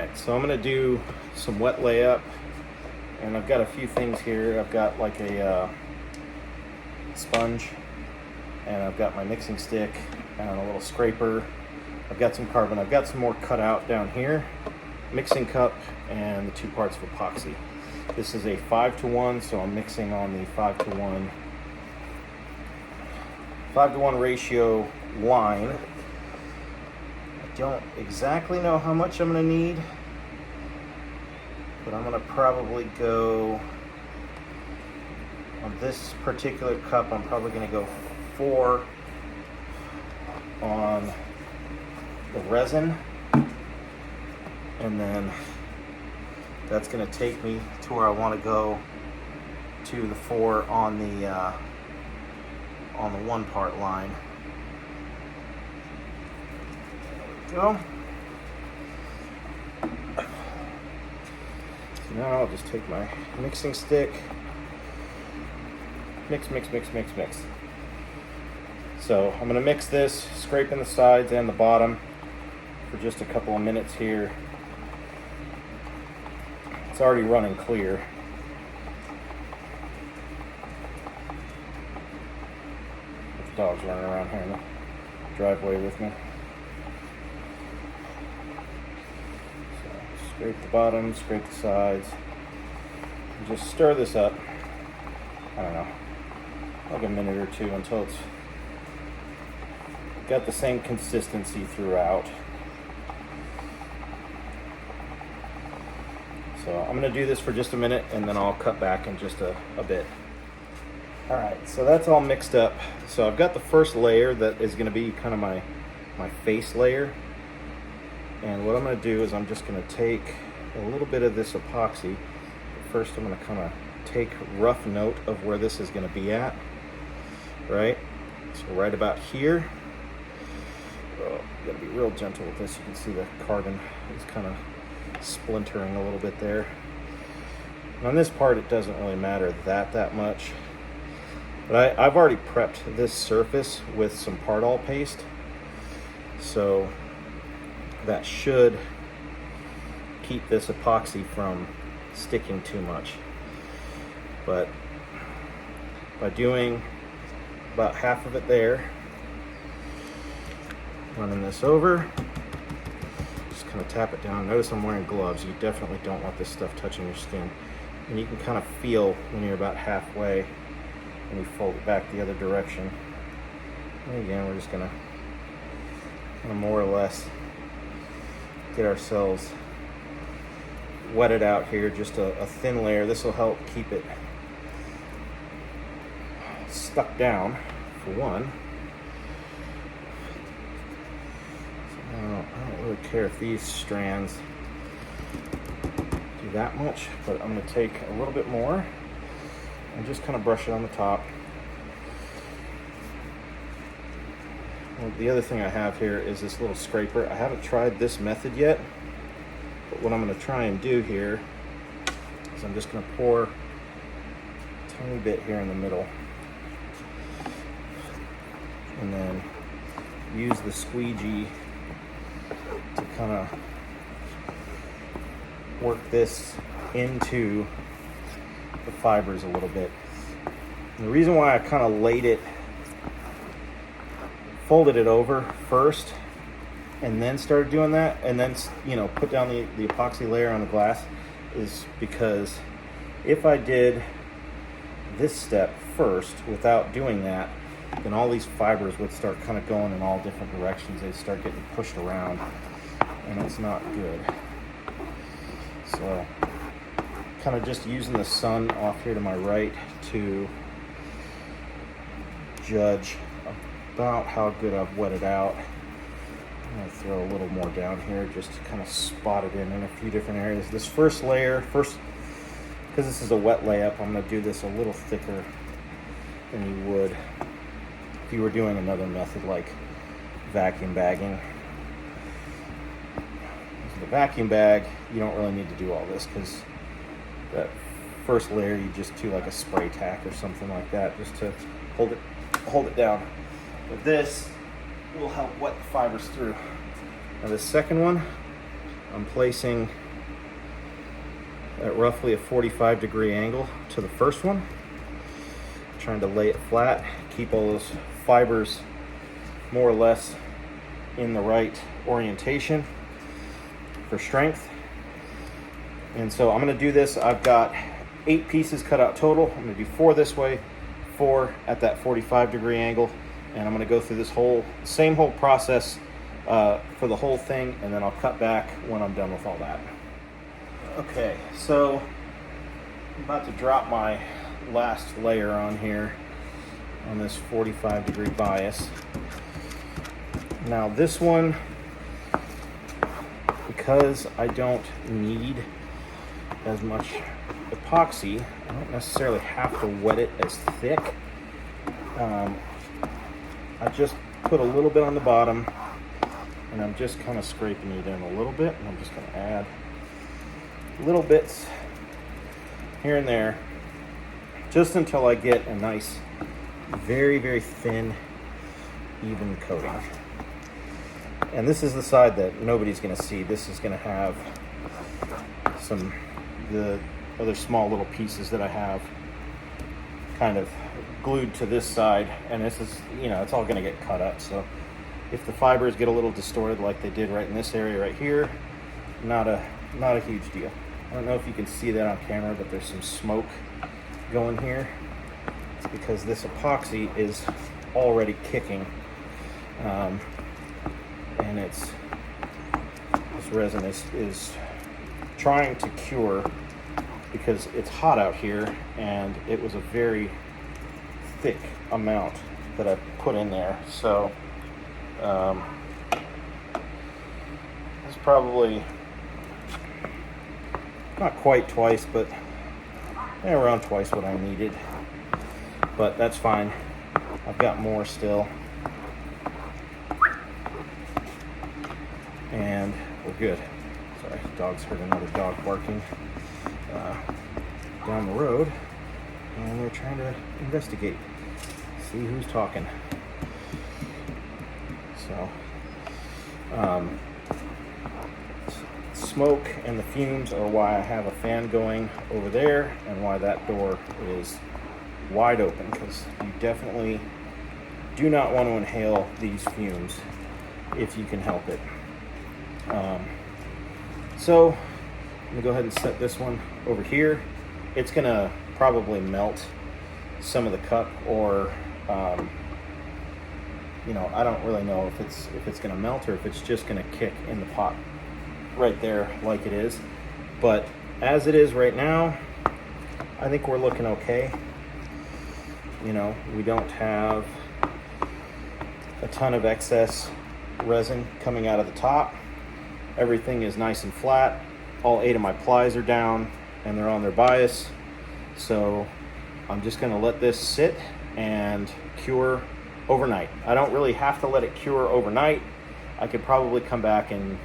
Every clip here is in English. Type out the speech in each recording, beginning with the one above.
Alright, so I'm going to do some wet layup, and I've got a few things here. I've got like a sponge, and I've got my mixing stick and a little scraper. I've got some carbon. I've got some more cut out down here, mixing cup, and the 2 parts of epoxy. This is a 5-to-1, so I'm mixing on the 5-to-1 ratio line. I don't exactly know how much I'm going to need, but I'm going to probably go on this particular cup. I'm probably going to go 4 on the resin, and then that's going to take me to where I want to go, to the 4 on the 1-part line. There we go. So now I'll just take my mixing stick, mix. So I'm going to mix this, scraping the sides and the bottom for just a couple of minutes here. It's already running clear. The dog's running around here in the driveway with me. So scrape the bottom, scrape the sides, and just stir this up, I don't know, like a minute or two until it's got the same consistency throughout. So I'm going to do this for just a minute, and then I'll cut back in just a bit. Alright, so that's all mixed up. So I've got the first layer that is going to be kind of my face layer. And what I'm going to do is I'm just going to take a little bit of this epoxy. First I'm going to kind of take rough note of where this is going to be at. Right? So right about here. Oh, you got to be real gentle with this. You can see the carbon is kind of splintering a little bit there. And on this part it doesn't really matter that much, but I've already prepped this surface with some Pardal paste, so that should keep this epoxy from sticking too much. But by doing about half of it there, running this over, kind of tap it down. Notice I'm wearing gloves. You definitely don't want this stuff touching your skin. And you can kind of feel when you're about halfway and you fold it back the other direction. And again, we're just going to kind of more or less get ourselves wetted out here. Just a thin layer. This will help keep it stuck down, for one. I don't really care if these strands do that much, but I'm going to take a little bit more and just kind of brush it on the top. Well, the other thing I have here is this little scraper. I haven't tried this method yet, but what I'm going to try and do here is I'm just going to pour a tiny bit here in the middle, and then use the squeegee to kind of work this into the fibers a little bit. And the reason why I kind of folded it over first and then started doing that, and then, you know, put down the epoxy layer on the glass, is because if I did this step first without doing that, then all these fibers would start kind of going in all different directions. They'd start getting pushed around, and it's not good. So kind of just using the sun off here to my right to judge about how good I've wetted out. I'm going to throw a little more down here just to kind of spot it in a few different areas. This first layer, because this is a wet layup, I'm going to do this a little thicker than you would if you were doing another method like vacuum bagging. So the vacuum bag, you don't really need to do all this, because that first layer you just do like a spray tack or something like that just to hold it down. But this will help wet the fibers through. Now the second one, I'm placing at roughly a 45-degree angle to the first one. Trying to lay it flat, keep all those fibers more or less in the right orientation for strength. And so I'm going to do this. I've got 8 pieces cut out total. I'm going to do 4 this way, 4 at that 45-degree angle, and I'm going to go through this same whole process for the whole thing, and then I'll cut back when I'm done with all that. Okay, so I'm about to drop my last layer on here on this 45-degree bias. Now this one, because I don't need as much epoxy, I don't necessarily have to wet it as thick. I just put a little bit on the bottom, and I'm just kind of scraping it in a little bit, and I'm just going to add little bits here and there just until I get a nice, very, very thin, even coating. And this is the side that nobody's going to see. This is going to have the other small little pieces that I have kind of glued to this side, and this is, it's all going to get cut up. So if the fibers get a little distorted like they did right in this area right here, not a huge deal. I don't know if you can see that on camera, but there's some smoke going here. It's because this epoxy is already kicking, and this resin is trying to cure because it's hot out here, and it was a very thick amount that I put in there. So it's probably not quite twice, but around twice what I needed. But that's fine. I've got more still. And we're good. Sorry, dogs heard another dog barking down the road, and they're trying to investigate, see who's talking. So, smoke and the fumes are why I have a fan going over there, and why that door is wide open, because you definitely do not want to inhale these fumes if you can help it. So I'm gonna go ahead and set this one over here. It's gonna probably melt some of the cup, or I don't really know if it's gonna melt or if it's just gonna kick in the pot right there like it is. But as it is right now, I think we're looking okay. We don't have a ton of excess resin coming out of the top. Everything is nice and flat. All 8 of my plies are down and they're on their bias. So I'm just gonna let this sit and cure overnight. I don't really have to let it cure overnight. I could probably come back in,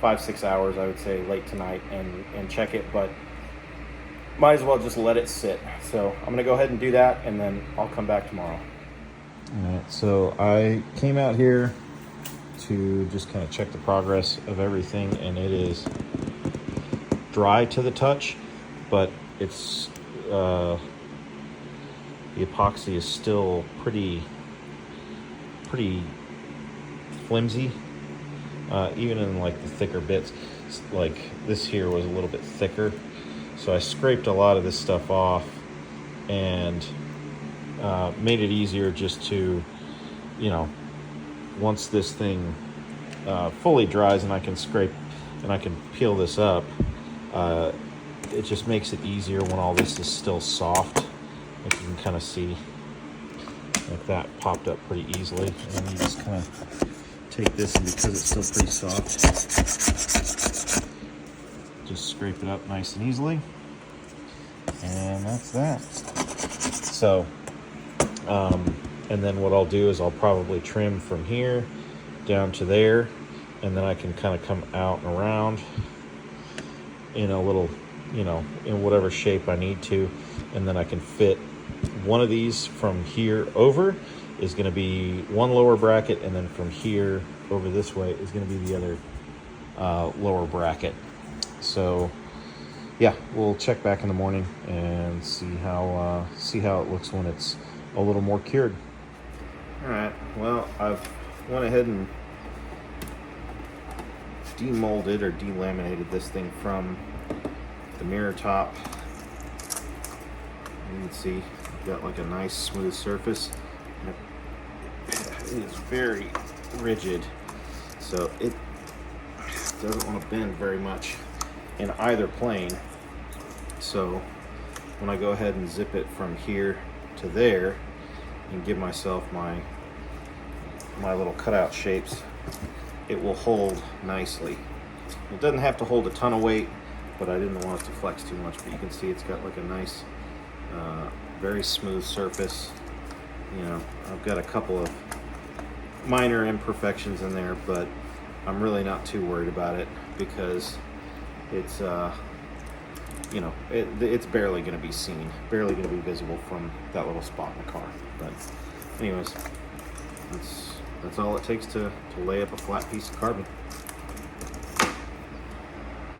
5-6 hours, I would say, late tonight and check it, but might as well just let it sit. So I'm gonna go ahead and do that, and then I'll come back tomorrow. All right, so I came out here to just kind of check the progress of everything, and it is dry to the touch, but it's the epoxy is still pretty flimsy, even in like the thicker bits. Like this here was a little bit thicker, so I scraped a lot of this stuff off and made it easier just to, once this thing fully dries and I can scrape and I can peel this up, it just makes it easier when all this is still soft. Like you can kind of see, like that popped up pretty easily. And then you just kind of take this, and because it's still pretty soft, just scrape it up nice and easily. And that's that. So, and then what I'll do is I'll probably trim from here down to there, and then I can kind of come out and around in a little, in whatever shape I need to, and then I can fit one of these from here over is going to be one lower bracket, and then from here over this way is going to be the other lower bracket. So yeah, we'll check back in the morning and see how it looks when it's a little more cured. All right, well, I've went ahead and demolded or delaminated this thing from the mirror top. You can see I've got like a nice smooth surface. It is very rigid, so it doesn't want to bend very much in either plane. So when I go ahead and zip it from here to there and give myself my little cutout shapes, it will hold nicely. It doesn't have to hold a ton of weight, but I didn't want it to flex too much. But you can see it's got like a nice, very smooth surface. You know, I've got a couple of minor imperfections in there, but I'm really not too worried about it because it's, you know, it's barely going to be seen, barely going to be visible from that little spot in the car. But anyways, that's all it takes to lay up a flat piece of carbon.